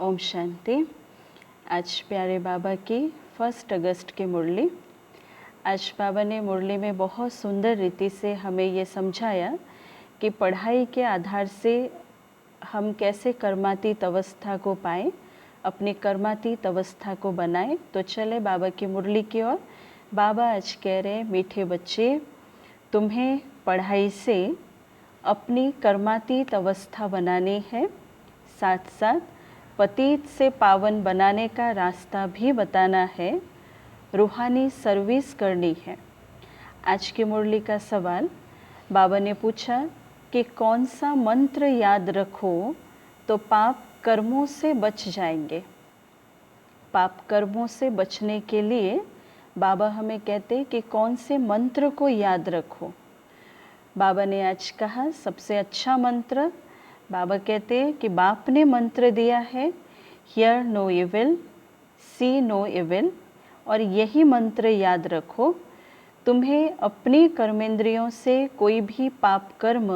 ओम शांति। आज प्यारे बाबा की 1 अगस्त की मुरली। आज बाबा ने मुरली में बहुत सुंदर रीति से हमें ये समझाया कि पढ़ाई के आधार से हम कैसे कर्मातीत अवस्था को पाएं, अपनी कर्मातीत अवस्था को बनाएं। तो चले बाबा की मुरली की ओर। बाबा आज कह रहे हैं, मीठे बच्चे, तुम्हें पढ़ाई से अपनी कर्मातीत अवस्था बनानी है, साथ साथ पतित से पावन बनाने का रास्ता भी बताना है, रूहानी सर्विस करनी है। आज की मुरली का सवाल बाबा ने पूछा कि कौन सा मंत्र याद रखो तो पाप कर्मों से बच जाएंगे। पाप कर्मों से बचने के लिए बाबा हमें कहते कि कौन से मंत्र को याद रखो। बाबा ने आज कहा सबसे अच्छा मंत्र, बाबा कहते हैं कि बाप ने मंत्र दिया है, hear no evil, see no evil, और यही मंत्र याद रखो। तुम्हें अपनी कर्मेंद्रियों से कोई भी पाप कर्म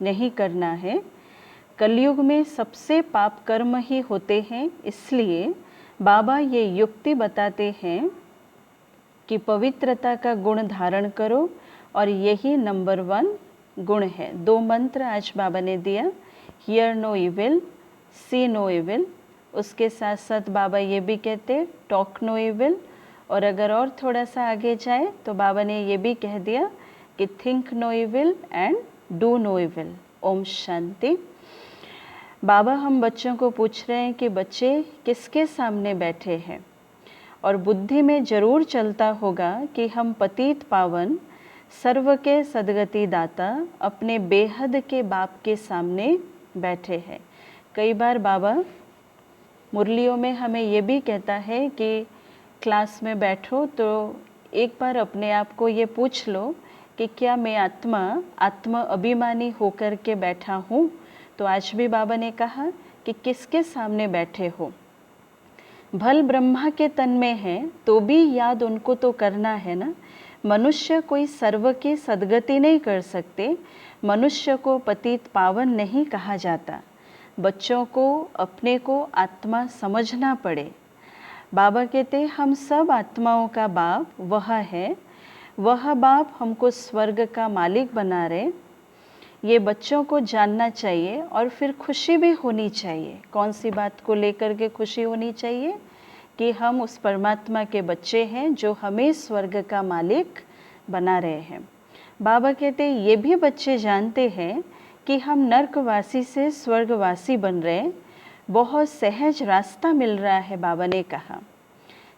नहीं करना है। कलयुग में सबसे पाप कर्म ही होते हैं, इसलिए बाबा ये युक्ति बताते हैं कि पवित्रता का गुण धारण करो, और यही नंबर 1 गुण है। 2 मंत्र आज बाबा ने दिया, hear no evil, see no evil. उसके साथ साथ बाबा ये भी कहते टॉक नो इविल, और अगर और थोड़ा सा आगे जाए तो बाबा ने ये भी कह दिया कि think no evil and do no evil. ओम शांति। बाबा हम बच्चों को पूछ रहे हैं कि बच्चे किसके सामने बैठे हैं, और बुद्धि में जरूर चलता होगा कि हम पतित पावन सर्व के सदगति दाता अपने बेहद के बाप के सामने बैठे हैं। कई बार बाबा मुरलियों में हमें ये भी कहता है कि क्लास में बैठो तो एक बार अपने आप को ये पूछ लो कि क्या मैं आत्मा अभिमानी होकर के बैठा हूँ। तो आज भी बाबा ने कहा कि किसके सामने बैठे हो। भल ब्रह्मा के तन में है तो भी याद उनको तो करना है ना। मनुष्य कोई सर्व की सदगति नहीं कर सकते, मनुष्य को पतित पावन नहीं कहा जाता। बच्चों को अपने को आत्मा समझना पड़े। बाबा कहते हम सब आत्माओं का बाप वह है, वह बाप हमको स्वर्ग का मालिक बना रहे। ये बच्चों को जानना चाहिए और फिर खुशी भी होनी चाहिए। कौन सी बात को लेकर के खुशी होनी चाहिए कि हम उस परमात्मा के बच्चे हैं जो हमें स्वर्ग का मालिक बना रहे हैं। बाबा कहते ये भी बच्चे जानते हैं कि हम नरकवासी से स्वर्गवासी बन रहे। बहुत सहज रास्ता मिल रहा है। बाबा ने कहा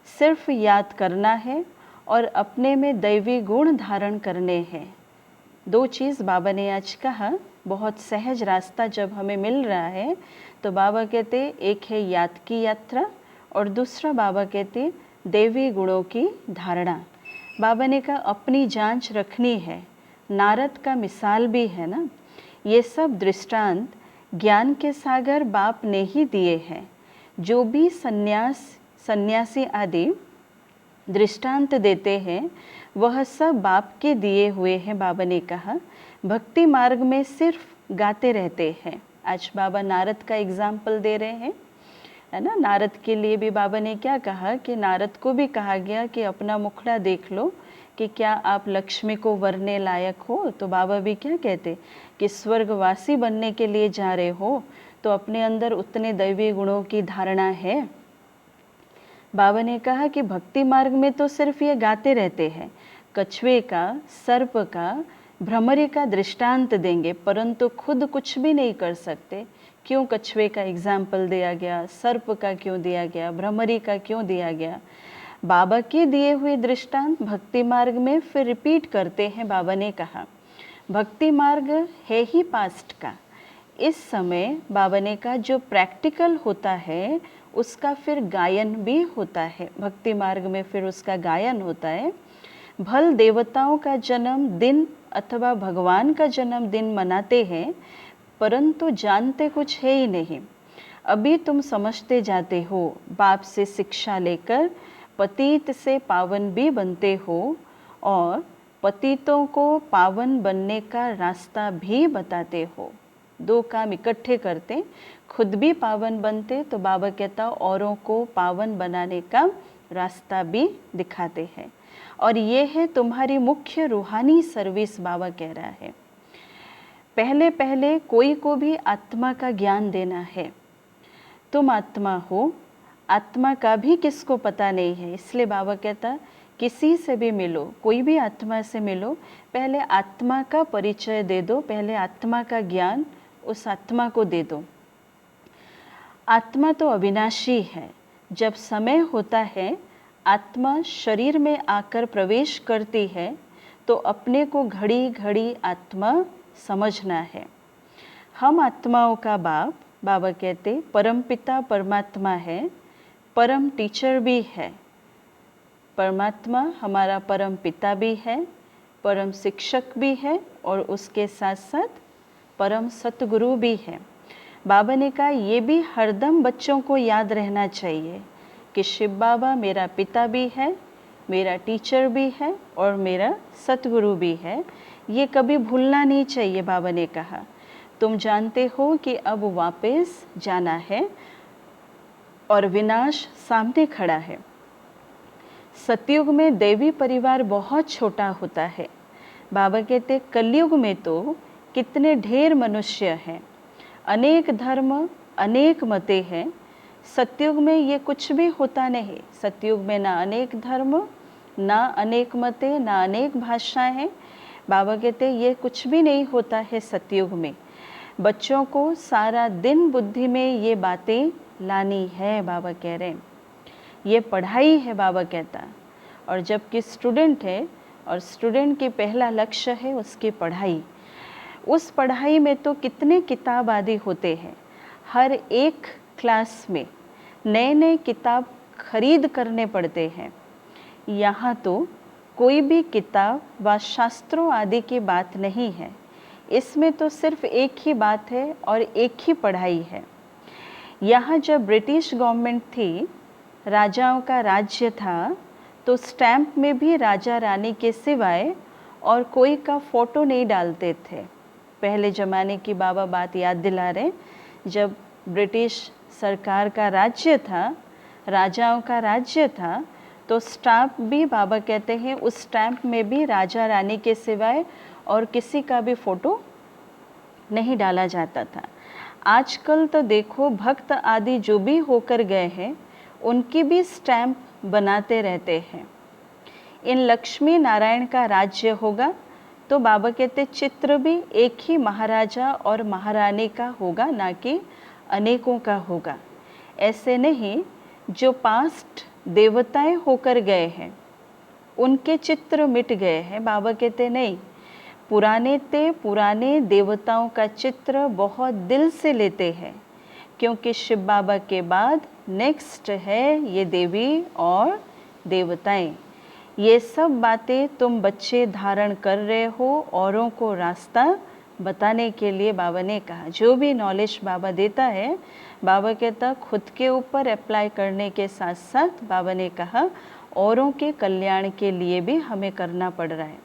सिर्फ याद करना है और अपने में दैवी गुण धारण करने हैं। 2 चीज़ बाबा ने आज कहा। बहुत सहज रास्ता जब हमें मिल रहा है तो बाबा कहते एक है याद की यात्रा, और दूसरा बाबा कहते देवी गुणों की धारणा। बाबा ने कहा अपनी जांच रखनी है। नारद का मिसाल भी है ना। ये सब दृष्टांत ज्ञान के सागर बाप ने ही दिए हैं। जो भी सन्यासी आदि दृष्टांत देते हैं वह सब बाप के दिए हुए हैं। बाबा ने कहा भक्ति मार्ग में सिर्फ गाते रहते हैं। आज बाबा नारद का एग्जाम्पल दे रहे हैं, है ना। नारद के लिए भी बाबा ने क्या कहा कि नारद को भी कहा गया कि अपना मुखड़ा देख लो कि क्या आप लक्ष्मी को वरने लायक हो। तो बाबा भी क्या कहते कि स्वर्गवासी बनने के लिए जा रहे हो तो अपने अंदर उतने दैवी गुणों की धारणा है। बाबा ने कहा कि भक्ति मार्ग में तो सिर्फ ये गाते रहते हैं। कछुए का, सर्प का, भ्रमरी का दृष्टांत देंगे परंतु खुद कुछ भी नहीं कर सकते। क्यों कछुए का एग्जाम्पल दिया गया, सर्प का क्यों दिया गया, भ्रमरी का क्यों दिया गया। बाबा के दिए हुए दृष्टांत भक्ति मार्ग में फिर रिपीट करते हैं। बाबा ने कहा भक्ति मार्ग है ही पास्ट का। इस समय बाबा ने कहा जो प्रैक्टिकल होता है उसका फिर गायन भी होता है। भक्ति मार्ग में फिर उसका गायन होता है। भल देवताओं का जन्म दिन अथवा भगवान का जन्म दिन मनाते हैं परंतु जानते कुछ है ही नहीं। अभी तुम समझते जाते हो, बाप से शिक्षा लेकर पतित से पावन भी बनते हो और पतितों को पावन बनने का रास्ता भी बताते हो। दो काम इकट्ठे करते, खुद भी पावन बनते, तो बाबा कहता औरों को पावन बनाने का रास्ता भी दिखाते हैं। और ये है तुम्हारी मुख्य रूहानी सर्विस, बाबा कह रहा है। पहले पहले कोई को भी आत्मा का ज्ञान देना है। तुम आत्मा हो, आत्मा का भी किसको पता नहीं है, इसलिए बाबा कहता किसी से भी मिलो, कोई भी आत्मा से मिलो, पहले आत्मा का परिचय दे दो, पहले आत्मा का ज्ञान उस आत्मा को दे दो। आत्मा तो अविनाशी है। जब समय होता है, आत्मा शरीर में आकर प्रवेश करती है, तो अपने को घड़ी घड़ी आत्मा समझना है। हम आत्माओं का बाप, बाबा कहते परमपिता परमात्मा है, परम टीचर भी है। परमात्मा हमारा परम पिता भी है, परम शिक्षक भी है, और उसके साथ साथ परम सतगुरु भी है। बाबा ने कहा ये भी हरदम बच्चों को याद रहना चाहिए कि शिव बाबा मेरा पिता भी है, मेरा टीचर भी है और मेरा सतगुरु भी है। ये कभी भूलना नहीं चाहिए। बाबा ने कहा तुम जानते हो कि अब वापस जाना है और विनाश सामने खड़ा है। सतयुग में देवी परिवार बहुत छोटा होता है। बाबा कहते कलयुग में तो कितने ढेर मनुष्य हैं, अनेक धर्म, अनेक मतें हैं। सतयुग में ये कुछ भी होता नहीं। सतयुग में ना अनेक धर्म, ना अनेक मतें, ना अनेक भाषाएं हैं। बाबा कहते ये कुछ भी नहीं होता है सतयुग में। बच्चों को सारा दिन बुद्धि में ये बातें लानी है, बाबा कह रहे हैं। ये पढ़ाई है, बाबा कहता। और जबकि स्टूडेंट है और स्टूडेंट की पहला लक्ष्य है उसकी पढ़ाई, उस पढ़ाई में तो कितने किताब आदि होते हैं। हर एक क्लास में नए नए किताब खरीद करने पड़ते हैं। यहाँ तो कोई भी किताब व शास्त्रों आदि की बात नहीं है। इसमें तो सिर्फ एक ही बात है और एक ही पढ़ाई है। यहाँ जब ब्रिटिश गवर्नमेंट थी, राजाओं का राज्य था, तो स्टैंप में भी राजा रानी के सिवाय और कोई का फ़ोटो नहीं डालते थे। पहले ज़माने की बाबा बात याद दिला रहे, जब ब्रिटिश सरकार का राज्य था, राजाओं का राज्य था, तो स्टैंप भी बाबा कहते हैं उस स्टैंप में भी राजा रानी के सिवाय और किसी का भी फ़ोटो नहीं डाला जाता था। आजकल तो देखो भक्त आदि जो भी होकर गए हैं उनकी भी स्टैंप बनाते रहते हैं। इन लक्ष्मी नारायण का राज्य होगा तो बाबा कहते चित्र भी एक ही महाराजा और महारानी का होगा, ना कि अनेकों का होगा। ऐसे नहीं, जो पास्ट देवताएं होकर गए हैं उनके चित्र मिट गए हैं। बाबा कहते नहीं, पुराने देवताओं का चित्र बहुत दिल से लेते हैं, क्योंकि शिव बाबा के बाद नेक्स्ट है ये देवी और देवताएं। ये सब बातें तुम बच्चे धारण कर रहे हो औरों को रास्ता बताने के लिए। बाबा ने कहा जो भी नॉलेज बाबा देता है, बाबा कहता खुद के ऊपर अप्लाई करने के साथ साथ बाबा ने कहा औरों के कल्याण के लिए भी हमें करना पड़ रहा है।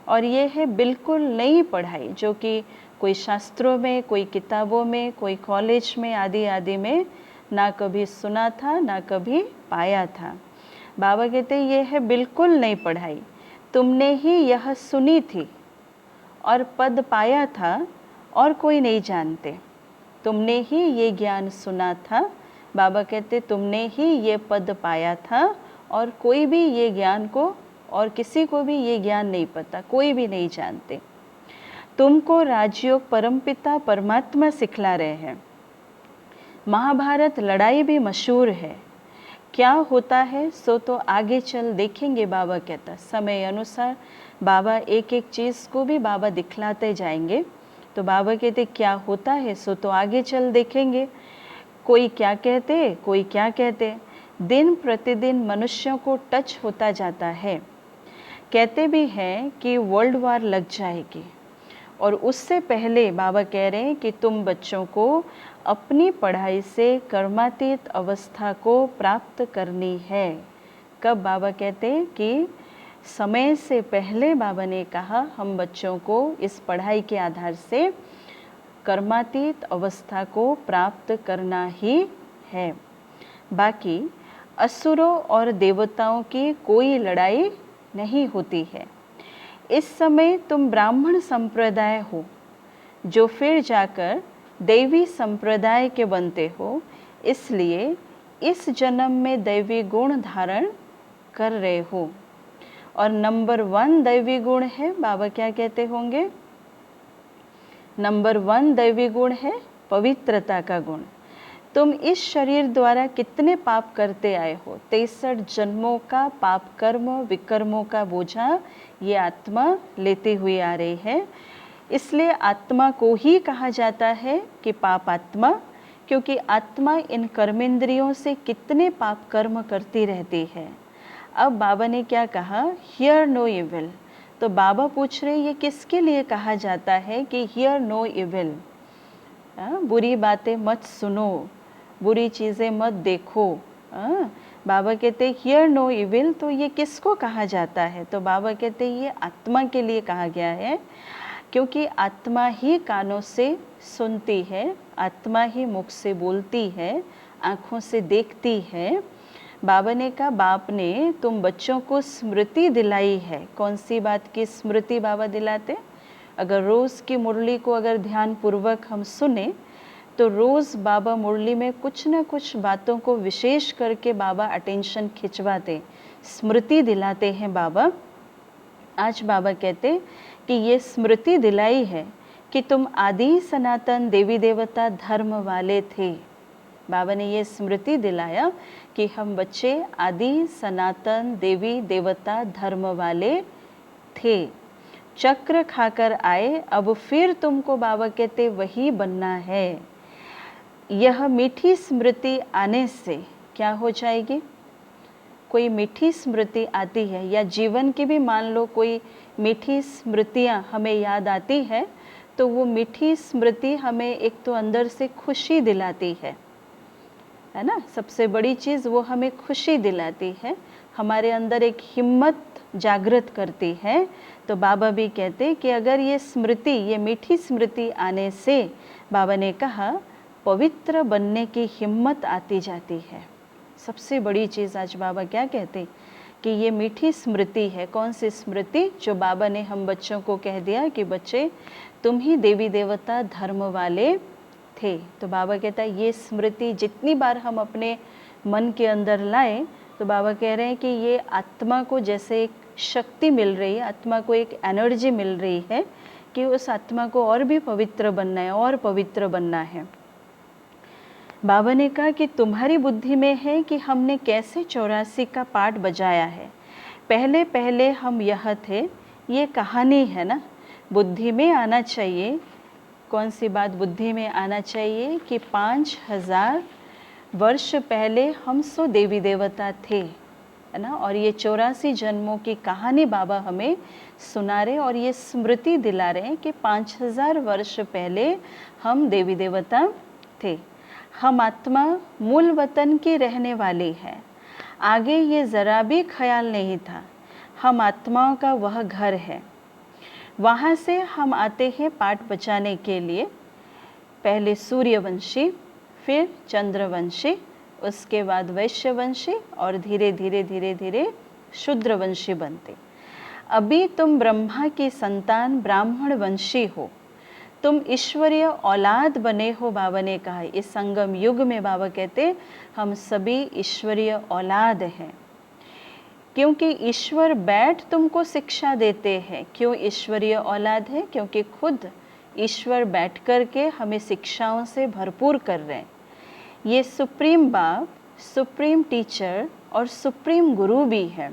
और ये है बिल्कुल नई पढ़ाई, जो कि कोई शास्त्रों में, कोई किताबों में, कोई कॉलेज में आदि में ना कभी सुना था, ना कभी पाया था। बाबा कहते ये है बिल्कुल नई पढ़ाई। तुमने ही यह सुनी थी और पद पाया था और कोई नहीं जानते। तुमने ही ये ज्ञान सुना था। बाबा कहते तुमने ही ये पद पाया था और कोई भी ये ज्ञान को, और किसी को भी ये ज्ञान नहीं पता, कोई भी नहीं जानते। तुमको राजयोग परमपिता परमात्मा सिखला रहे हैं। महाभारत लड़ाई भी मशहूर है। क्या होता है सो तो आगे चल देखेंगे। बाबा कहता समय अनुसार बाबा एक एक चीज़ को भी बाबा दिखलाते जाएंगे। तो बाबा कहते क्या होता है सो तो आगे चल देखेंगे। कोई क्या कहते, कोई क्या कहते। दिन प्रतिदिन मनुष्यों को टच होता जाता है। कहते भी हैं कि वर्ल्ड वार लग जाएगी, और उससे पहले बाबा कह रहे हैं कि तुम बच्चों को अपनी पढ़ाई से कर्मातीत अवस्था को प्राप्त करनी है। कब? बाबा कहते हैं कि समय से पहले बाबा ने कहा हम बच्चों को इस पढ़ाई के आधार से कर्मातीत अवस्था को प्राप्त करना ही है। बाकी असुरों और देवताओं की कोई लड़ाई नहीं होती है। इस समय तुम ब्राह्मण संप्रदाय हो, जो फिर जाकर दैवी संप्रदाय के बनते हो, इसलिए इस जन्म में दैवी गुण धारण कर रहे हो। और नंबर 1 दैवी गुण है, बाबा क्या कहते होंगे? नंबर 1 दैवी गुण है पवित्रता का गुण। तुम इस शरीर द्वारा कितने पाप करते आए हो? 63 जन्मों का पाप कर्म विकर्मों का बोझा ये आत्मा लेते हुए आ रही है। इसलिए आत्मा को ही कहा जाता है कि पाप आत्मा, क्योंकि आत्मा इन कर्मेंद्रियों से कितने पाप कर्म करती रहती है। अब बाबा ने क्या कहा? Hear no evil. तो बाबा पूछ रहे ये किसके लिए कहा जाता है कि हियर नो इविल? बुरी बातें मत सुनो, बुरी चीज़ें मत देखो। बाबा कहते हियर नो इविल, तो ये किसको कहा जाता है? तो बाबा कहते ये आत्मा के लिए कहा गया है, क्योंकि आत्मा ही कानों से सुनती है, आत्मा ही मुख से बोलती है, आँखों से देखती है। बाबा ने कहा बाप ने तुम बच्चों को स्मृति दिलाई है। कौन सी बात की स्मृति बाबा दिलाते? अगर रोज़ की मुरली को अगर ध्यान पूर्वक हम सुने तो रोज़ बाबा मुरली में कुछ ना कुछ बातों को विशेष करके बाबा अटेंशन खिंचवाते, स्मृति दिलाते हैं बाबा। आज बाबा कहते कि ये स्मृति दिलाई है कि तुम आदि सनातन देवी देवता धर्म वाले थे। बाबा ने ये स्मृति दिलाया कि हम बच्चे आदि सनातन देवी देवता धर्म वाले थे, चक्र खाकर आए, अब फिर तुमको बाबा कहते वही बनना है। यह मीठी स्मृति आने से क्या हो जाएगी? कोई मीठी स्मृति आती है, या जीवन की भी मान लो कोई मीठी स्मृतियाँ हमें याद आती है, तो वो मीठी स्मृति हमें एक तो अंदर से खुशी दिलाती है ना? सबसे बड़ी चीज़ वो हमें खुशी दिलाती है, हमारे अंदर एक हिम्मत जागृत करती है। तो बाबा भी कहते कि अगर ये स्मृति, ये मीठी स्मृति आने से, बाबा ने कहा पवित्र बनने की हिम्मत आती जाती है। सबसे बड़ी चीज़ आज बाबा क्या कहते कि ये मीठी स्मृति है। कौन सी स्मृति? जो बाबा ने हम बच्चों को कह दिया कि बच्चे तुम ही देवी देवता धर्म वाले थे। तो बाबा कहता है ये स्मृति जितनी बार हम अपने मन के अंदर लाए, तो बाबा कह रहे हैं कि ये आत्मा को जैसे एक शक्ति मिल रही है, आत्मा को एक एनर्जी मिल रही है कि उस आत्मा को और भी पवित्र बनना है और पवित्र बनना है। बाबा ने कहा कि तुम्हारी बुद्धि में है कि हमने कैसे 84 का पाठ बजाया है। पहले पहले हम यह थे, ये कहानी है ना, बुद्धि में आना चाहिए। कौन सी बात बुद्धि में आना चाहिए? कि 5000 वर्ष पहले हम सो देवी देवता थे, है ना। और ये 84 जन्मों की कहानी बाबा हमें सुना रहे और ये स्मृति दिला रहे हैं कि 5000 वर्ष पहले हम देवी देवता थे। हम आत्मा मूल वतन की रहने वाली है। आगे ये ज़रा भी ख्याल नहीं था। हम आत्माओं का वह घर है। वहाँ से हम आते हैं पाठ बचाने के लिए। पहले सूर्यवंशी, फिर चंद्रवंशी, उसके बाद वैश्यवंशी और धीरे धीरे धीरे धीरे शूद्रवंशी बनते। अभी तुम ब्रह्मा की संतान ब्राह्मण वंशी हो, तुम ईश्वरीय औलाद बने हो। बाबा ने कहा इस संगम युग में बाबा कहते हम सभी ईश्वरीय औलाद हैं, क्योंकि ईश्वर बैठ तुमको शिक्षा देते हैं। क्यों ईश्वरीय औलाद है? क्योंकि खुद ईश्वर बैठ कर के हमें शिक्षाओं से भरपूर कर रहे हैं। ये सुप्रीम बाप, सुप्रीम टीचर और सुप्रीम गुरु भी है।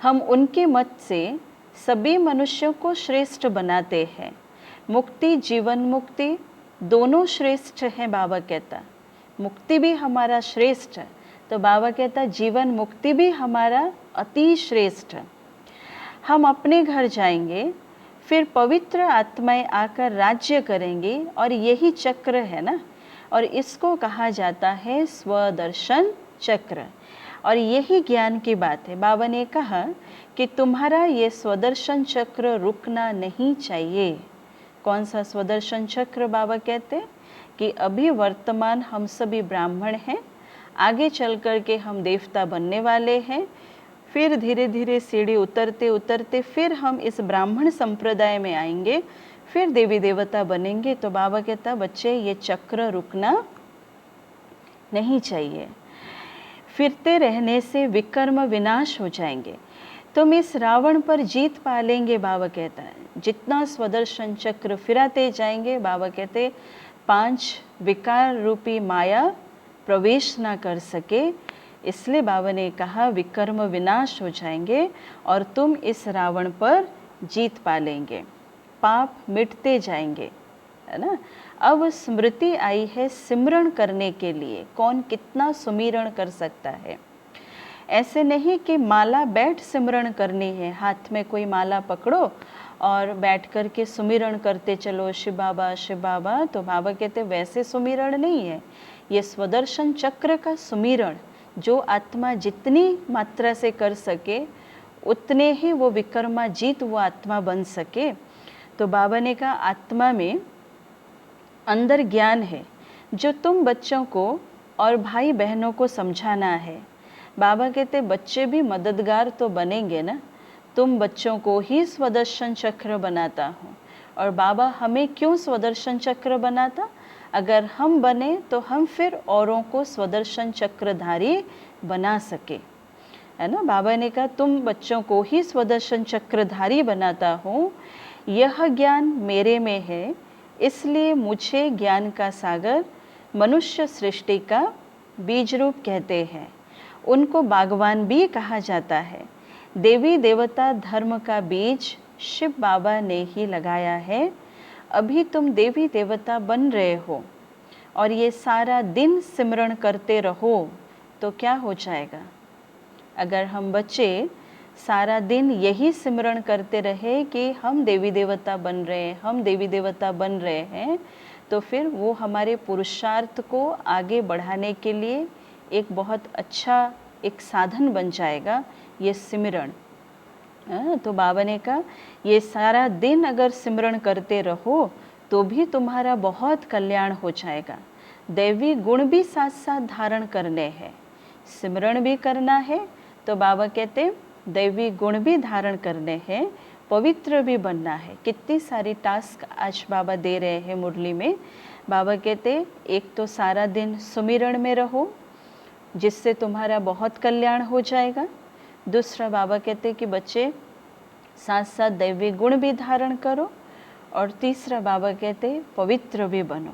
हम उनके मत से सभी मनुष्यों को श्रेष्ठ बनाते हैं। मुक्ति, जीवन मुक्ति दोनों श्रेष्ठ हैं। बाबा कहता मुक्ति भी हमारा श्रेष्ठ है, तो बाबा कहता जीवन मुक्ति भी हमारा अति श्रेष्ठ है। हम अपने घर जाएंगे, फिर पवित्र आत्माएं आकर राज्य करेंगी, और यही चक्र है ना, और इसको कहा जाता है स्वदर्शन चक्र। और यही ज्ञान की बात है। बाबा ने कहा कि तुम्हारा ये स्वदर्शन चक्र रुकना नहीं चाहिए। कौन सा स्वदर्शन चक्र? बाबा कहते हैं कि अभी वर्तमान हम सभी ब्राह्मण हैं, आगे चल कर के हम देवता बनने वाले हैं, फिर धीरे धीरे सीढ़ी उतरते उतरते फिर हम इस ब्राह्मण संप्रदाय में आएंगे, फिर देवी देवता बनेंगे। तो बाबा कहता बच्चे ये चक्र रुकना नहीं चाहिए, फिरते रहने से विकर्म विनाश हो जाएंगे, तुम इस रावण पर जीत पा लेंगे। बाबा कहता है जितना स्वदर्शन चक्र फिराते जाएंगे, बाबा कहते 5 विकार रूपी माया प्रवेश ना कर सके, इसलिए बाबा ने कहा विकर्म विनाश हो जाएंगे और तुम इस रावण पर जीत पा लेंगे, पाप मिटते जाएंगे, है ना। अब स्मृति आई है सिमरण करने के लिए, कौन कितना सुमिरण कर सकता है। ऐसे नहीं कि माला बैठ सिमरण करनी है, हाथ में कोई माला पकड़ो और बैठ कर के सुमिरण करते चलो शिव बाबा शिव बाबा। तो बाबा कहते वैसे सुमिरण नहीं है, ये स्वदर्शन चक्र का सुमिरण, जो आत्मा जितनी मात्रा से कर सके उतने ही वो विकर्माजीत वो आत्मा बन सके। तो बाबा ने कहा आत्मा में अंदर ज्ञान है जो तुम बच्चों को और भाई बहनों को समझाना है। बाबा कहते बच्चे भी मददगार तो बनेंगे ना, तुम बच्चों को ही स्वदर्शन चक्र बनाता हूँ। और बाबा हमें क्यों स्वदर्शन चक्र बनाता? अगर हम बने तो हम फिर औरों को स्वदर्शन चक्रधारी बना सके, है ना। बाबा ने कहा तुम बच्चों को ही स्वदर्शन चक्रधारी बनाता हूँ, यह ज्ञान मेरे में है, इसलिए मुझे ज्ञान का सागर मनुष्य सृष्टि का बीज रूप कहते हैं, उनको बागवान भी कहा जाता है। देवी देवता धर्म का बीज शिव बाबा ने ही लगाया है, अभी तुम देवी देवता बन रहे हो और ये सारा दिन सिमरण करते रहो तो क्या हो जाएगा। अगर हम बच्चे सारा दिन यही सिमरण करते रहे कि हम देवी देवता बन रहे हैं, हम देवी देवता बन रहे हैं, तो फिर वो हमारे पुरुषार्थ को आगे बढ़ाने के लिए एक बहुत अच्छा एक साधन बन जाएगा ये सिमरण। तो बाबा ने कहा ये सारा दिन अगर सिमरण करते रहो तो भी तुम्हारा बहुत कल्याण हो जाएगा। दैवी गुण भी साथ साथ धारण करने हैं, सिमरण भी करना है, तो बाबा कहते दैवी गुण भी धारण करने हैं, पवित्र भी बनना है। कितनी सारी टास्क आज बाबा दे रहे हैं मुरली में। बाबा कहते एक तो सारा दिन सुमिरण में रहो जिससे तुम्हारा बहुत कल्याण हो जाएगा। दूसरा बाबा कहते कि बच्चे साथ साथ दैवी गुण भी धारण करो। और तीसरा बाबा कहते पवित्र भी बनो।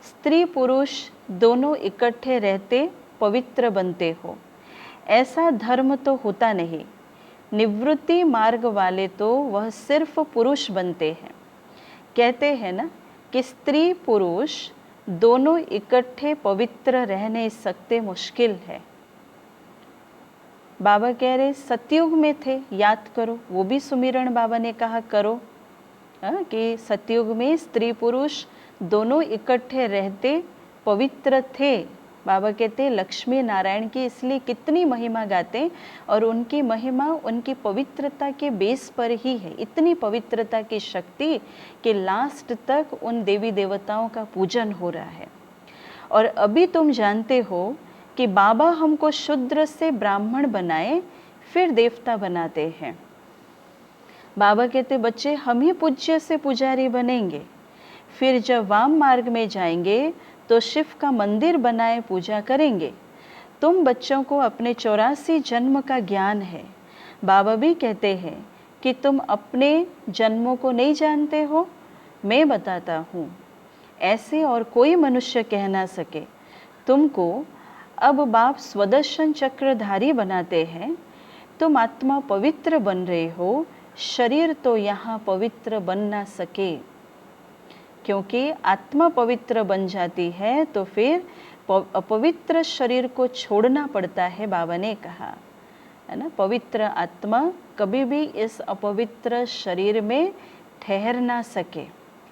स्त्री पुरुष दोनों इकट्ठे रहते पवित्र बनते हो, ऐसा धर्म तो होता नहीं। निवृत्ति मार्ग वाले तो वह सिर्फ पुरुष बनते हैं। कहते हैं ना कि स्त्री पुरुष दोनों इकट्ठे पवित्र रह नहीं सकते, मुश्किल है। बाबा कह रहे सतयुग में थे, याद करो, वो भी सुमिरण बाबा ने कहा करो कि सतयुग में स्त्री पुरुष दोनों इकट्ठे रहते पवित्र थे। बाबा कहते लक्ष्मी नारायण की इसलिए कितनी महिमा गाते और उनकी महिमा उनकी पवित्रता के बेस पर ही है। इतनी पवित्रता की शक्ति कि लास्ट तक उन देवी देवताओं का पूजन हो रहा है। और अभी तुम जानते हो कि बाबा हमको शूद्र से ब्राह्मण बनाए फिर देवता बनाते हैं। बाबा कहते बच्चे हम ही पूज्य से पुजारी बनेंगे, फिर जब वाम मार्ग में जाएंगे तो शिव का मंदिर बनाए पूजा करेंगे। तुम बच्चों को अपने 84 जन्म का ज्ञान है। बाबा भी कहते हैं कि तुम अपने जन्मों को नहीं जानते हो, मैं बताता हूँ, ऐसे और कोई मनुष्य कह ना सके। तुमको अब बाप स्वदर्शन चक्रधारी बनाते हैं, तुम आत्मा पवित्र बन रहे हो, शरीर तो यहाँ पवित्र बन ना सके। क्योंकि आत्मा पवित्र बन जाती है तो फिर अपवित्र शरीर को छोड़ना पड़ता है। बाबा ने कहा है ना, पवित्र आत्मा कभी भी इस अपवित्र शरीर में ठहर ना सके,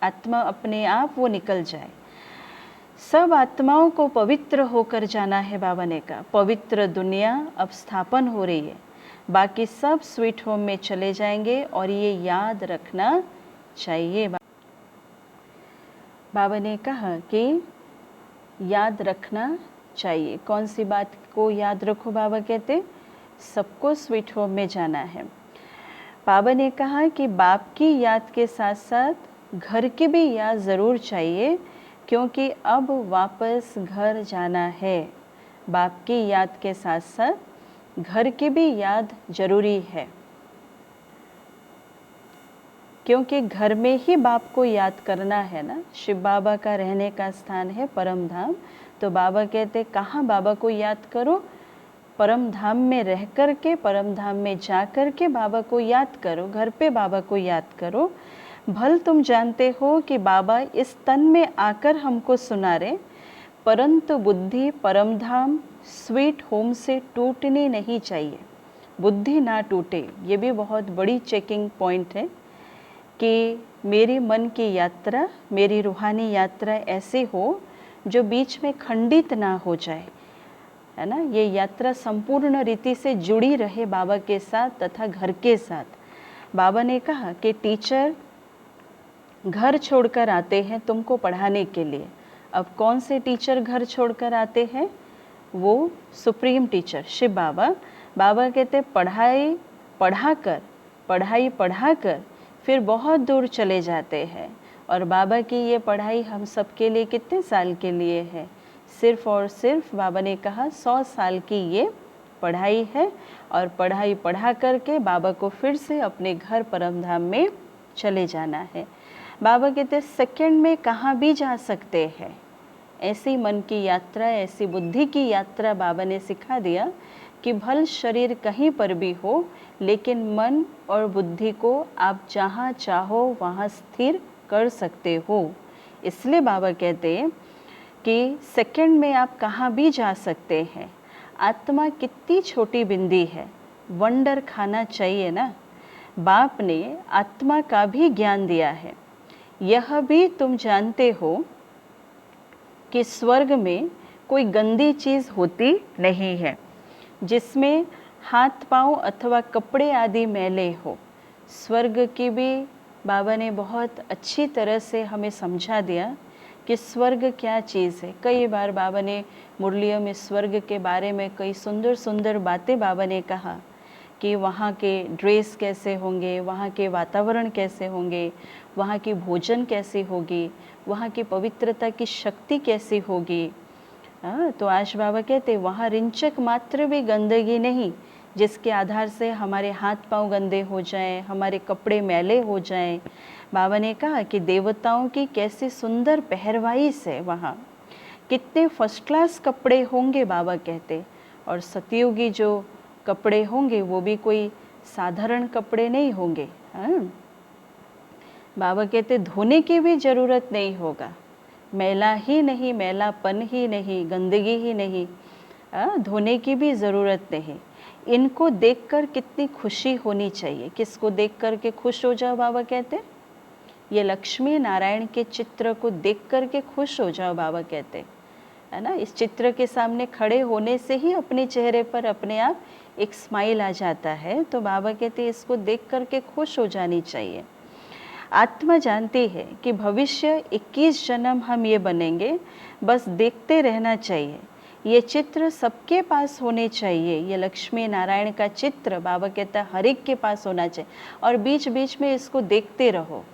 आत्मा अपने आप वो निकल जाए। सब आत्माओं को पवित्र होकर जाना है। बाबा ने कहा पवित्र दुनिया अब स्थापन हो रही है, बाकी सब स्वीट होम में चले जाएंगे और ये याद रखना चाहिए। बाबा ने कहा कि याद रखना चाहिए। कौन सी बात को याद रखो? बाबा कहते सबको स्वीट होम में जाना है। बाबा ने कहा कि बाप की याद के साथ साथ घर की भी याद ज़रूर चाहिए, क्योंकि अब वापस घर जाना है। बाप की याद के साथ साथ घर की भी याद ज़रूरी है, क्योंकि घर में ही बाप को याद करना है ना। शिव बाबा का रहने का स्थान है परम धाम। तो बाबा कहते कहाँ बाबा को याद करो? परम धाम में रह कर के, परम धाम में जा कर के बाबा को याद करो, घर पे बाबा को याद करो। भल तुम जानते हो कि बाबा इस तन में आकर हमको सुना रहे, परंतु बुद्धि परम धाम स्वीट होम से टूटनी नहीं चाहिए। बुद्धि ना टूटे, ये भी बहुत बड़ी चेकिंग पॉइंट है कि मेरी मन की यात्रा, मेरी रूहानी यात्रा ऐसी हो जो बीच में खंडित ना हो जाए, है ना। ये यात्रा संपूर्ण रीति से जुड़ी रहे बाबा के साथ तथा घर के साथ। बाबा ने कहा कि टीचर घर छोड़कर आते हैं तुमको पढ़ाने के लिए। अब कौन से टीचर घर छोड़कर आते हैं? वो सुप्रीम टीचर शिव बाबा। बाबा कहते पढ़ाई पढ़ाकर फिर बहुत दूर चले जाते हैं। और बाबा की ये पढ़ाई हम सबके लिए कितने साल के लिए है? सिर्फ और सिर्फ बाबा ने कहा 100 साल की ये पढ़ाई है। और पढ़ाई पढ़ा करके बाबा को फिर से अपने घर परमधाम में चले जाना है। बाबा कहते सेकंड में कहाँ भी जा सकते हैं। ऐसी मन की यात्रा, ऐसी बुद्धि की यात्रा बाबा ने सिखा दिया कि भल शरीर कहीं पर भी हो, लेकिन मन और बुद्धि को आप जहाँ चाहो वहाँ स्थिर कर सकते हो। इसलिए बाबा कहते हैं कि सेकंड में आप कहाँ भी जा सकते हैं। आत्मा कितनी छोटी बिंदी है, वंडर खाना चाहिए ना। बाप ने आत्मा का भी ज्ञान दिया है। यह भी तुम जानते हो कि स्वर्ग में कोई गंदी चीज़ होती नहीं है जिसमें हाथ पांव अथवा कपड़े आदि मैले हो। स्वर्ग की भी बाबा ने बहुत अच्छी तरह से हमें समझा दिया कि स्वर्ग क्या चीज़ है। कई बार बाबा ने मुरलियों में स्वर्ग के बारे में कई सुंदर सुंदर बातें बाबा ने कहा कि वहाँ के ड्रेस कैसे होंगे, वहाँ के वातावरण कैसे होंगे, वहाँ की भोजन कैसी होगी, वहाँ की पवित्रता की शक्ति कैसी होगी। तो आज बाबा कहते वहाँ रिंचक मात्र भी गंदगी नहीं जिसके आधार से हमारे हाथ पांव गंदे हो जाएं, हमारे कपड़े मैले हो जाएं। बाबा ने कहा कि देवताओं की कैसी सुंदर पहरवाइश है, वहाँ कितने फर्स्ट क्लास कपड़े होंगे बाबा कहते। और सतयुगी जो कपड़े होंगे वो भी कोई साधारण कपड़े नहीं होंगे। बाबा कहते धोने की भी ज़रूरत नहीं होगा, मैला ही नहीं, मैलापन ही नहीं, गंदगी ही नहीं, धोने की भी ज़रूरत नहीं। इनको देखकर कितनी खुशी होनी चाहिए। किसको देख कर के खुश हो जाओ? बाबा कहते ये लक्ष्मी नारायण के चित्र को देख कर के खुश हो जाओ, बाबा कहते, है ना। इस चित्र के सामने खड़े होने से ही अपने चेहरे पर अपने आप एक स्माइल आ जाता है। तो बाबा कहते इसको देख कर के खुश हो जानी चाहिए। आत्मा जानती है कि भविष्य 21 जन्म हम ये बनेंगे, बस देखते रहना चाहिए। ये चित्र सबके पास होने चाहिए। ये लक्ष्मी नारायण का चित्र बाबा कहता है हर एक के पास होना चाहिए। और बीच बीच में इसको देखते रहो,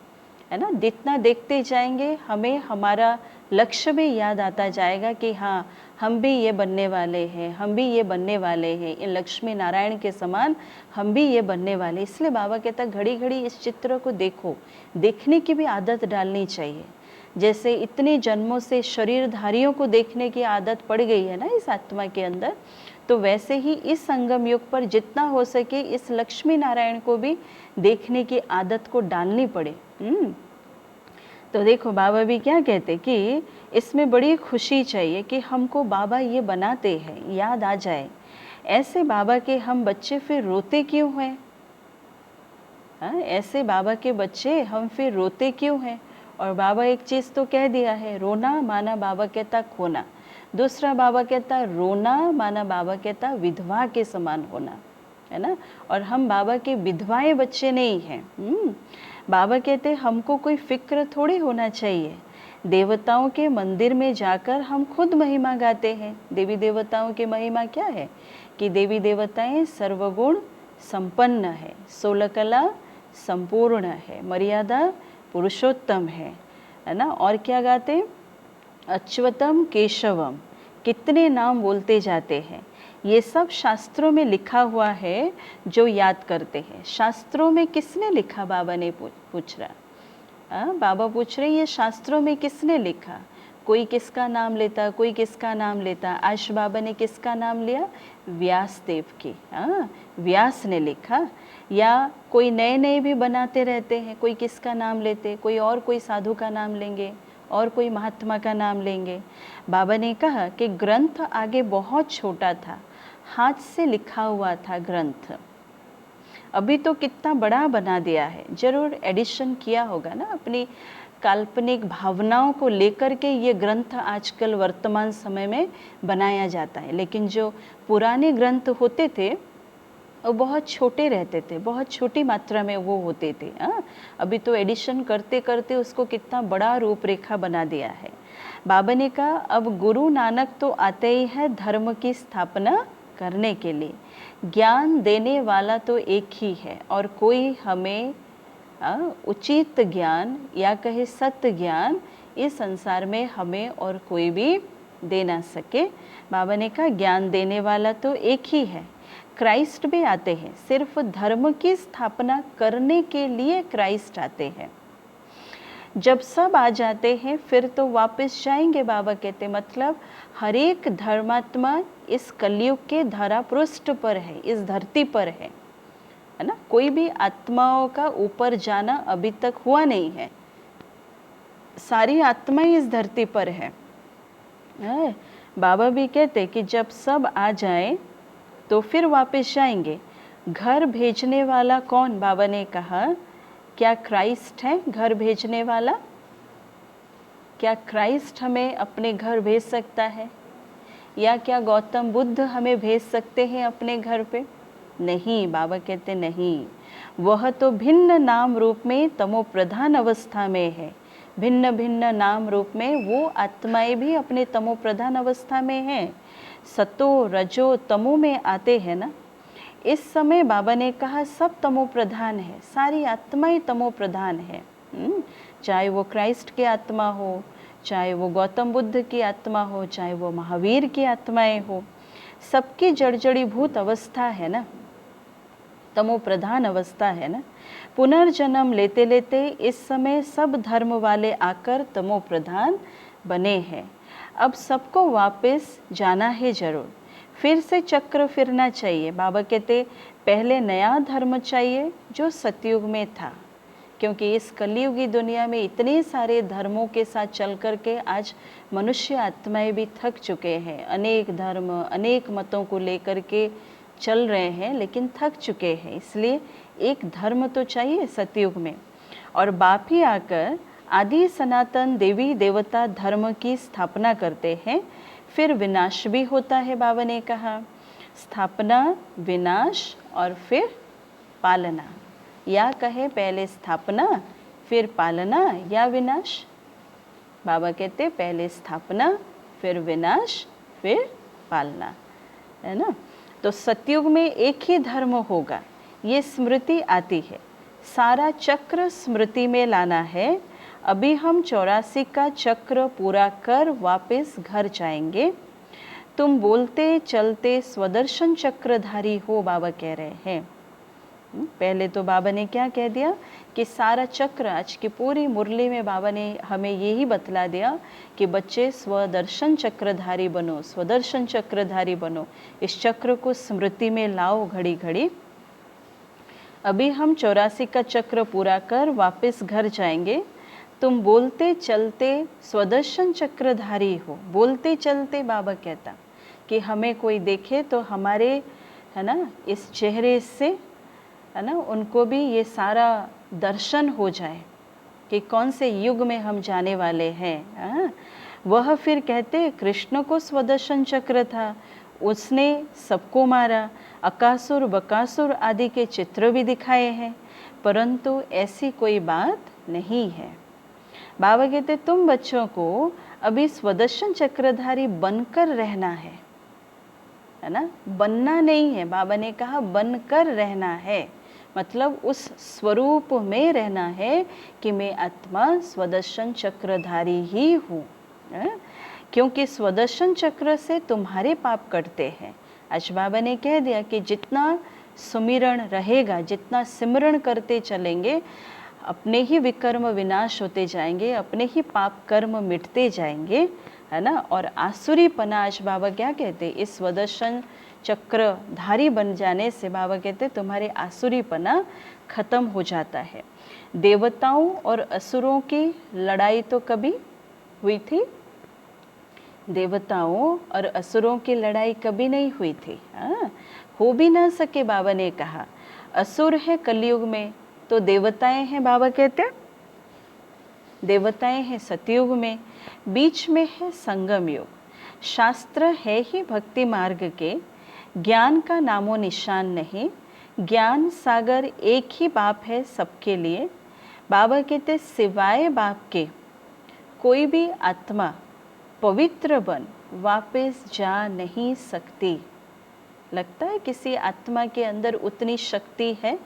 है ना। जितना देखते जाएंगे हमें हमारा लक्ष्य भी याद आता जाएगा कि हाँ हम भी ये बनने वाले हैं, हम भी ये बनने वाले हैं, इन लक्ष्मी नारायण के समान हम भी ये बनने वाले। इसलिए बाबा कहता घड़ी घड़ी इस चित्र को देखो, देखने की भी आदत डालनी चाहिए। जैसे इतने जन्मों से शरीरधारियों को देखने की आदत पड़ गई है ना इस आत्मा के अंदर, तो वैसे ही इस संगम युग पर जितना हो सके इस लक्ष्मी नारायण को भी देखने की आदत को डालनी पड़े। तो देखो बाबा भी क्या कहते कि इसमें बड़ी खुशी चाहिए कि हमको बाबा ये बनाते हैं, याद आ जाए। ऐसे बाबा के हम बच्चे फिर रोते क्यों हैं? ऐसे बाबा के बच्चे हम फिर रोते क्यों हैं? और बाबा एक चीज़ तो कह दिया है, रोना माना बाबा कहता खोना। दूसरा बाबा कहता रोना माना बाबा कहता विधवा के समान होना, है ना। और हम बाबा के विधवाएं बच्चे नहीं हैं। बाबा कहते हमको कोई फिक्र थोड़ी होना चाहिए। देवताओं के मंदिर में जाकर हम खुद महिमा गाते हैं। देवी देवताओं की महिमा क्या है कि देवी देवताएं सर्वगुण संपन्न है, 16 कला संपूर्ण है, मर्यादा पुरुषोत्तम है ना। और क्या गाते? अच्युतम केशवम, कितने नाम बोलते जाते हैं। ये सब शास्त्रों में लिखा हुआ है, जो याद करते हैं। शास्त्रों में किसने लिखा? बाबा ने पूछ रहा। बाबा पूछ रहे ये शास्त्रों में किसने लिखा? कोई किसका नाम लेता, कोई किसका नाम लेता। आज बाबा ने किसका नाम लिया? व्यास देव की। व्यास ने लिखा। या कोई नए नए भी बनाते रहते हैं, कोई किसका नाम लेते, कोई और कोई साधु का नाम लेंगे और कोई महात्मा का नाम लेंगे। बाबा ने कहा कि ग्रंथ आगे बहुत छोटा था, हाथ से लिखा हुआ था ग्रंथ। अभी तो कितना बड़ा बना दिया है, जरूर एडिशन किया होगा ना अपनी काल्पनिक भावनाओं को लेकर के। ये ग्रंथ आजकल वर्तमान समय में बनाया जाता है, लेकिन जो पुराने ग्रंथ होते थे वो बहुत छोटे रहते थे, बहुत छोटी मात्रा में वो होते थे। अभी तो एडिशन करते करते उसको कितना बड़ा रूपरेखा बना दिया है। बाबा ने कहा अब गुरु नानक तो आते ही है धर्म की स्थापना करने के लिए। ज्ञान देने वाला तो एक ही है और कोई हमें उचित ज्ञान या कहे सत्य ज्ञान इस संसार में हमें और कोई भी दे ना सके। बाबा ने कहा ज्ञान देने वाला तो एक ही है। क्राइस्ट भी आते हैं, सिर्फ धर्म की स्थापना करने के लिए क्राइस्ट आते हैं। जब सब आ जाते हैं फिर तो वापस जाएंगे। बाबा कहते मतलब हर एक धर्मात्मा इस कलयुग के धरा पृष्ठ पर है, इस धरती पर है ना। कोई भी आत्माओं का ऊपर जाना अभी तक हुआ नहीं है, सारी आत्माएं इस धरती पर है। बाबा भी कहते कि जब सब आ जाए तो फिर वापस जाएंगे। घर भेजने वाला कौन? बाबा ने कहा क्या क्राइस्ट है घर भेजने वाला? क्या क्राइस्ट हमें अपने घर भेज सकता है? या क्या गौतम बुद्ध हमें भेज सकते हैं अपने घर पे? नहीं, बाबा कहते नहीं। वह तो भिन्न नाम रूप में तमो प्रधान अवस्था में है। भिन्न भिन्न नाम रूप में वो आत्माएं भी अपने तमो प्रधान अवस्था में हैं। सतो रजो तमो में आते हैं ना। इस समय बाबा ने कहा सब तमो प्रधान है, सारी आत्माएं तमो प्रधान है। चाहे वो क्राइस्ट की आत्मा हो, चाहे वो गौतम बुद्ध की आत्मा हो, चाहे वो महावीर की आत्माएं हो, सबकी जड़जड़ीभूत अवस्था है ना, तमो प्रधान अवस्था है ना। पुनर्जन्म लेते लेते इस समय सब धर्म वाले आकर तमो प्रधान बने हैं। अब सबको वापस जाना है जरूर, फिर से चक्र फिरना चाहिए। बाबा कहते पहले नया धर्म चाहिए जो सतयुग में था, क्योंकि इस कलयुगी दुनिया में इतने सारे धर्मों के साथ चल कर के आज मनुष्य आत्माएं भी थक चुके हैं। अनेक धर्म अनेक मतों को लेकर के चल रहे हैं, लेकिन थक चुके हैं। इसलिए एक धर्म तो चाहिए सतयुग में। और बाप ही आकर आदि सनातन देवी देवता धर्म की स्थापना करते हैं, फिर विनाश भी होता है। बाबा ने कहा स्थापना, विनाश और फिर पालना, या कहे पहले स्थापना फिर पालना या विनाश। बाबा कहते पहले स्थापना फिर विनाश फिर पालना, है ना। तो सतयुग में एक ही धर्म होगा, ये स्मृति आती है। सारा चक्र स्मृति में लाना है। अभी हम 84 का चक्र पूरा कर वापस घर जाएंगे। तुम बोलते चलते स्वदर्शन चक्रधारी हो, बाबा कह रहे हैं। पहले तो बाबा ने क्या कह दिया कि सारा चक्र, आज की पूरी मुरली में बाबा ने हमें यही बतला दिया कि बच्चे स्वदर्शन चक्रधारी बनो, स्वदर्शन चक्रधारी बनो। इस चक्र को स्मृति में लाओ घड़ी घड़ी। अभी हम 84 का चक्र पूरा कर वापस घर जाएंगे। तुम बोलते चलते स्वदर्शन चक्रधारी हो। बोलते चलते बाबा कहता कि हमें कोई देखे तो हमारे, है ना, इस चेहरे से, है ना, उनको भी ये सारा दर्शन हो जाए कि कौन से युग में हम जाने वाले हैं। वह फिर कहते कृष्ण को स्वदर्शन चक्र था, उसने सबको मारा, अकासुर बकासुर आदि के चित्र भी दिखाए हैं, परंतु ऐसी कोई बात नहीं है। बाबा कहते तुम बच्चों को अभी स्वदर्शन चक्रधारी बनकर रहना है ना, बनना नहीं है। बाबा ने कहा बनकर रहना है, मतलब उस स्वरूप में रहना है कि मैं आत्मा स्वदर्शन चक्रधारी ही हूँ, क्योंकि स्वदर्शन चक्र से तुम्हारे पाप कटते हैं। आज बाबा ने कह दिया कि जितना सुमिरण रहेगा, जितना सिमरण करते चलेंगे, अपने ही विकर्म विनाश होते जाएंगे, अपने ही पाप कर्म मिटते जाएंगे, है ना। और आसुरी पना, आज बाबा क्या कहते, इस स्वदर्शन चक्रधारी बन जाने से बाबा कहते तुम्हारे आसुरी पना खत्म हो जाता है। देवताओं और असुरों की लड़ाई तो कभी हुई थी? देवताओं और असुरों की लड़ाई कभी नहीं हुई थी, हो भी ना सके। बाबा ने कहा असुर है कलयुग में तो देवताएं हैं, बाबा कहते देवताएं हैं सतयुग में, बीच में है संगम युग। शास्त्र है ही भक्ति मार्ग के, ज्ञान का नामो निशान नहीं, ज्ञान सागर एक ही बाप है सबके लिए। बाबा कहते सिवाय बाप के कोई भी आत्मा पवित्र बन वापस जा नहीं सकती। लगता है किसी आत्मा के अंदर उतनी शक्ति है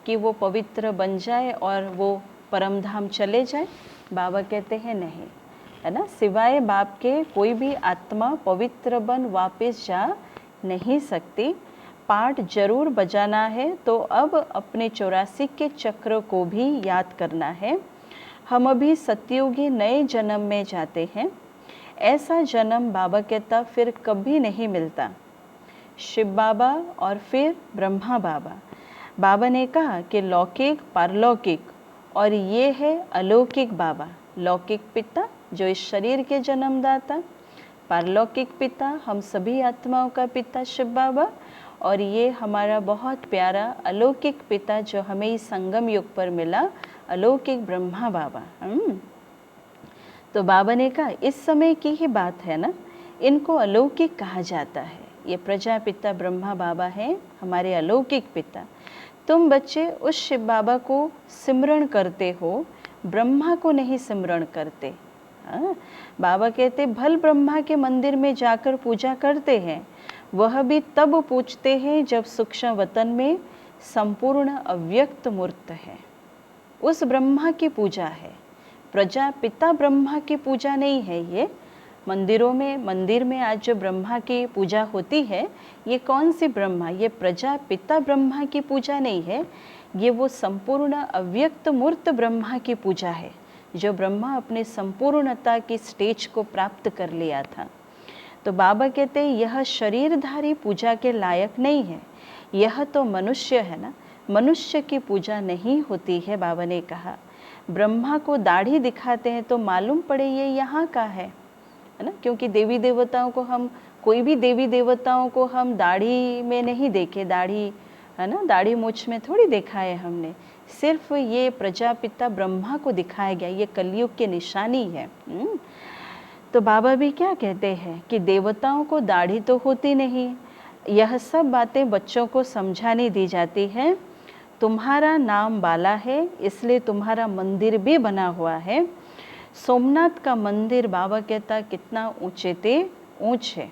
कि वो पवित्र बन जाए और वो परम धाम चले जाए? बाबा कहते हैं नहीं, है ना। सिवाय बाप के कोई भी आत्मा पवित्र बन वापस जा नहीं सकती। पाठ जरूर बजाना है तो अब अपने 84 के चक्र को भी याद करना है। हम अभी सतयुगी नए जन्म में जाते हैं, ऐसा जन्म बाबा कहता फिर कभी नहीं मिलता। शिव बाबा और फिर ब्रह्मा बाबा। बाबा ने कहा कि लौकिक पारलौकिक और ये है अलौकिक बाबा। लौकिक पिता जो इस शरीर के जन्मदाता, पारलौकिक पिता हम सभी आत्माओं का पिता शिव बाबा, और ये हमारा बहुत प्यारा अलौकिक पिता जो हमें इस संगम युग पर मिला, अलौकिक ब्रह्मा बाबा। तो बाबा ने कहा इस समय की ही बात है ना, इनको अलौकिक कहा जाता है। ये प्रजापिता ब्रह्मा बाबा हैं, हमारे अलौकिक पिता। तुम बच्चे उस शिव बाबा को सिमरण करते हो, ब्रह्मा को नहीं सिमरण करते। बाबा कहते भल ब्रह्मा के मंदिर में जाकर पूजा करते हैं, वह भी तब पूछते हैं जब सूक्ष्म वतन में संपूर्ण अव्यक्त मूर्त है। उस ब्रह्मा की पूजा है, प्रजापिता ब्रह्मा की पूजा नहीं है। ये मंदिरों में, मंदिर में आज जो ब्रह्मा की पूजा होती है, ये कौन सी ब्रह्मा? ये प्रजापिता ब्रह्मा की पूजा नहीं है, ये वो संपूर्ण अव्यक्त मूर्त ब्रह्मा की पूजा है, जो ब्रह्मा अपने संपूर्णता की स्टेज को प्राप्त कर लिया था। तो बाबा कहते हैं यह शरीरधारी पूजा के लायक नहीं है, यह तो मनुष्य है ना, मनुष्य की पूजा नहीं होती है। बाबा ने कहा ब्रह्मा को दाढ़ी दिखाते हैं तो मालूम पड़े ये यहाँ का है ना, क्योंकि देवी देवताओं को हम, कोई भी देवी देवताओं को हम दाढ़ी में नहीं देखे, दाढ़ी है ना, दाढ़ी मूछ में थोड़ी देखा है हमने, सिर्फ ये प्रजापिता ब्रह्मा को दिखाया गया, ये कलयुग की निशानी है। तो बाबा भी क्या कहते हैं कि देवताओं को दाढ़ी तो होती नहीं, यह सब बातें बच्चों को समझानी दी जाती है। तुम्हारा नाम बाला है इसलिए तुम्हारा मंदिर भी बना हुआ है। सोमनाथ का मंदिर बाबा कहता कितना ऊंचे ते ऊंच है।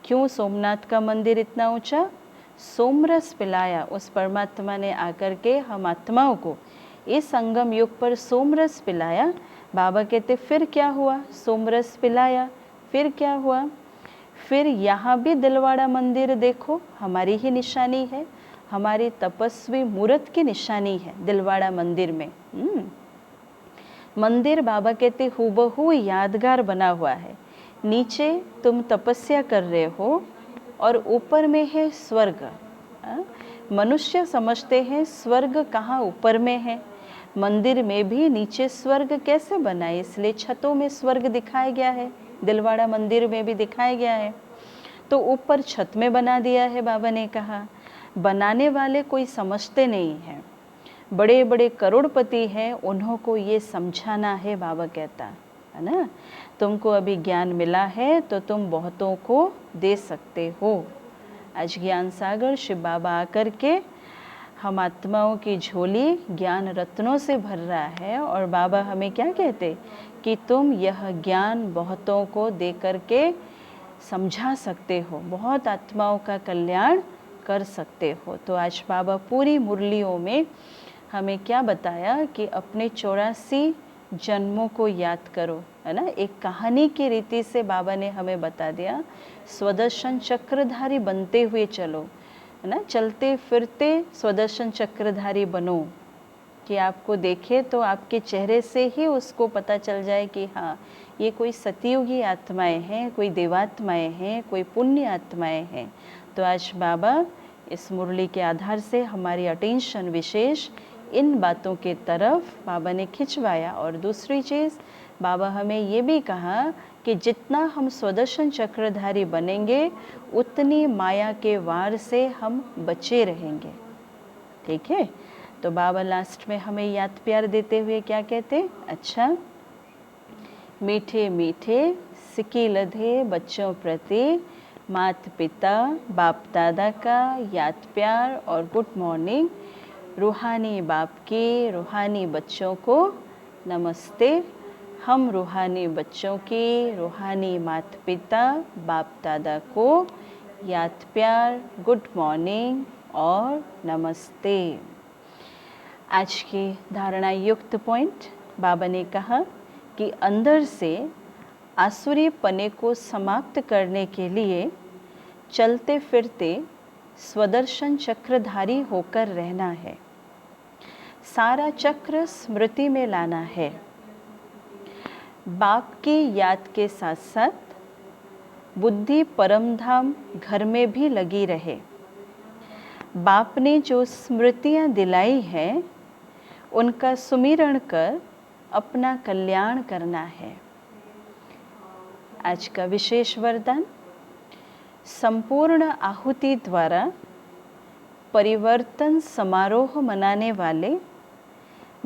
क्यों सोमनाथ का मंदिर इतना ऊंचा? सोमरस पिलाया उस परमात्मा ने आकर के हम आत्माओं को इस संगम युग पर सोमरस पिलाया। बाबा कहते फिर क्या हुआ? सोमरस पिलाया, फिर क्या हुआ? फिर यहाँ भी दिलवाड़ा मंदिर देखो, हमारी ही निशानी है, हमारी तपस्वी मूर्त की निशानी है दिलवाड़ा मंदिर में। मंदिर बाबा कहते हूबहू यादगार बना हुआ है। नीचे तुम तपस्या कर रहे हो और ऊपर में है स्वर्ग। मनुष्य समझते हैं स्वर्ग कहाँ ऊपर में है, मंदिर में भी नीचे स्वर्ग कैसे बना है, इसलिए छतों में स्वर्ग दिखाया गया है, दिलवाड़ा मंदिर में भी दिखाया गया है। तो ऊपर छत में बना दिया है। बाबा ने कहा बनाने वाले कोई समझते नहीं हैं, बड़े बड़े करोड़पति हैं, उन्हों को ये समझाना है। बाबा कहता है ना, तुमको अभी ज्ञान मिला है तो तुम बहुतों को दे सकते हो। आज ज्ञान सागर शिव बाबा आकर के हम आत्माओं की झोली ज्ञान रत्नों से भर रहा है और बाबा हमें क्या कहते कि तुम यह ज्ञान बहुतों को दे करके समझा सकते हो, बहुत आत्माओं का कल्याण कर सकते हो। तो आज बाबा पूरी मुरलियों में हमें क्या बताया कि अपने 84 जन्मों को याद करो, है ना। एक कहानी की रीति से बाबा ने हमें बता दिया, स्वदर्शन चक्रधारी बनते हुए चलो, है ना। चलते फिरते स्वदर्शन चक्रधारी बनो, कि आपको देखे तो आपके चेहरे से ही उसको पता चल जाए कि हाँ ये कोई सतयुगी आत्माएं हैं, कोई देवात्माएं हैं, कोई पुण्य आत्माएं हैं। तो आज बाबा इस मुरली के आधार से हमारी अटेंशन विशेष इन बातों के तरफ बाबा ने खिंचवाया। और दूसरी चीज़ बाबा हमें ये भी कहा कि जितना हम स्वदर्शन चक्रधारी बनेंगे उतनी माया के वार से हम बचे रहेंगे। ठीक है, तो बाबा लास्ट में हमें याद प्यार देते हुए क्या कहते, अच्छा, मीठे मीठे सिकी लधे बच्चों प्रति माता पिता बाप दादा का याद प्यार और गुड मॉर्निंग। रूहानी बाप की रूहानी बच्चों को नमस्ते। हम रूहानी बच्चों की रूहानी माता पिता बाप दादा को याद प्यार, गुड मॉर्निंग और नमस्ते। आज की धारणा युक्त पॉइंट, बाबा ने कहा कि अंदर से आसुरी पने को समाप्त करने के लिए चलते फिरते स्वदर्शन चक्रधारी होकर रहना है। सारा चक्र स्मृति में लाना है। बाप की याद के साथ साथ बुद्धि परमधाम घर में भी लगी रहे। बाप ने जो स्मृतियाँ दिलाई हैं उनका सुमिरण कर अपना कल्याण करना है। आज का विशेष वरदान, संपूर्ण आहुति द्वारा परिवर्तन समारोह मनाने वाले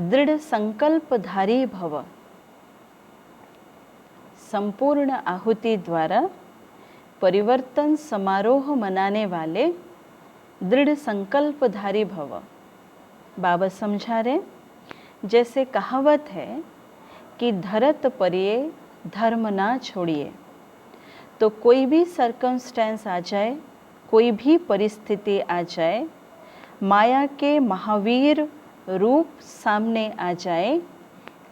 दृढ़ संकल्पधारी भव। संपूर्ण आहुति द्वारा परिवर्तन समारोह मनाने वाले दृढ़ संकल्पधारी भव। बाबा समझा रहे, जैसे कहावत है कि धरत परिये धर्म ना छोड़िए। तो कोई भी सर्कमस्टेंस आ जाए, कोई भी परिस्थिति आ जाए, माया के महावीर रूप सामने आ जाए,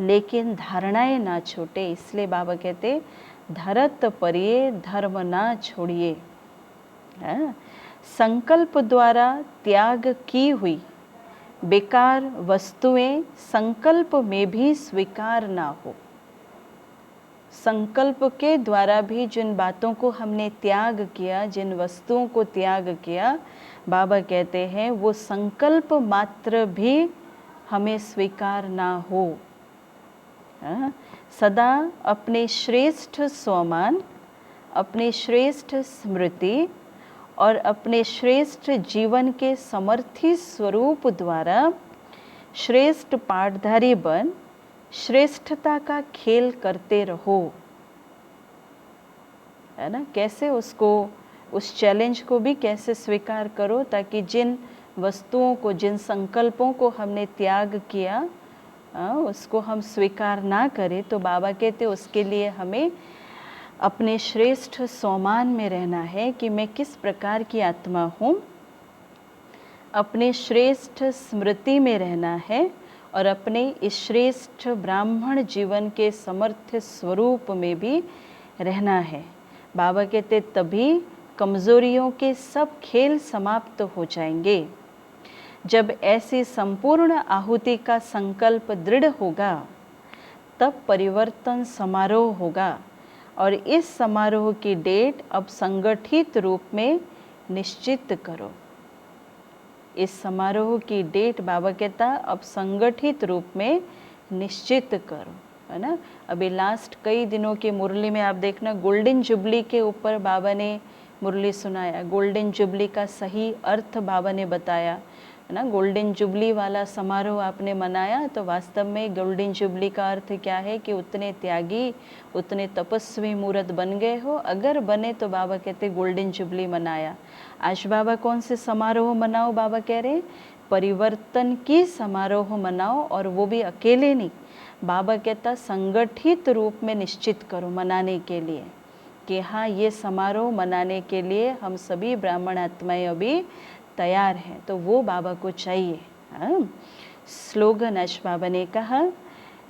लेकिन धारणाएं ना छूटे। इसलिए बाबा कहते धरत परिये धर्म ना छोड़िए। संकल्प द्वारा त्याग की हुई बेकार वस्तुएं संकल्प में भी स्वीकार ना हो। संकल्प के द्वारा भी जिन बातों को हमने त्याग किया, जिन वस्तुओं को त्याग किया, बाबा कहते हैं वो संकल्प मात्र भी हमें स्वीकार ना हो। सदा अपने श्रेष्ठ स्वमान, अपने श्रेष्ठ स्मृति और अपने श्रेष्ठ जीवन के समर्थी स्वरूप द्वारा श्रेष्ठ पाठधारी बन श्रेष्ठता का खेल करते रहो। है ना, कैसे उसको, उस चैलेंज को भी कैसे स्वीकार करो, ताकि जिन वस्तुओं को, जिन संकल्पों को हमने त्याग किया उसको हम स्वीकार ना करें। तो बाबा कहते उसके लिए हमें अपने श्रेष्ठ सोमान में रहना है कि मैं किस प्रकार की आत्मा हूँ। अपने श्रेष्ठ स्मृति में रहना है और अपने इस श्रेष्ठ ब्राह्मण जीवन के समर्थ स्वरूप में भी रहना है। बाबा कहते तभी कमज़ोरियों के सब खेल समाप्त हो जाएंगे। जब ऐसी संपूर्ण आहुति का संकल्प दृढ़ होगा तब परिवर्तन समारोह होगा। और इस समारोह की डेट अब संगठित रूप में निश्चित करो। इस समारोह की डेट बाबा कहता अब संगठित रूप में निश्चित करो, है ना। अभी लास्ट कई दिनों की मुरली में आप देखना गोल्डन जुबली के ऊपर बाबा ने मुरली सुनाया। गोल्डन जुबली का सही अर्थ बाबा ने बताया, है ना। गोल्डन जुबली वाला समारोह आपने मनाया तो वास्तव में गोल्डन जुबली का अर्थ क्या है कि उतने त्यागी, उतने तपस्वी मूर्त बन गए हो। अगर बने तो बाबा कहते गोल्डन जुबली मनाया। आज बाबा कौन से समारोह मनाओ, बाबा कह रहे परिवर्तन की समारोह मनाओ, और वो भी अकेले नहीं। बाबा कहता संगठित रूप में निश्चित करो मनाने के लिए कि हाँ ये समारोह मनाने के लिए हम सभी ब्राह्मण आत्माएं अभी तैयार हैं, तो वो बाबा को चाहिए। हाँ? स्लोगन आज बाबा ने कहा,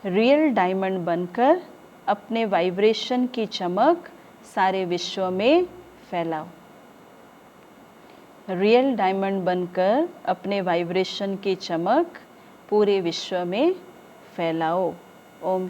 रियल डायमंड बनकर अपने वाइब्रेशन की चमक सारे विश्व में फैलाओ। रियल डायमंड बनकर अपने वाइब्रेशन की चमक पूरे विश्व में फैलाओ। ओम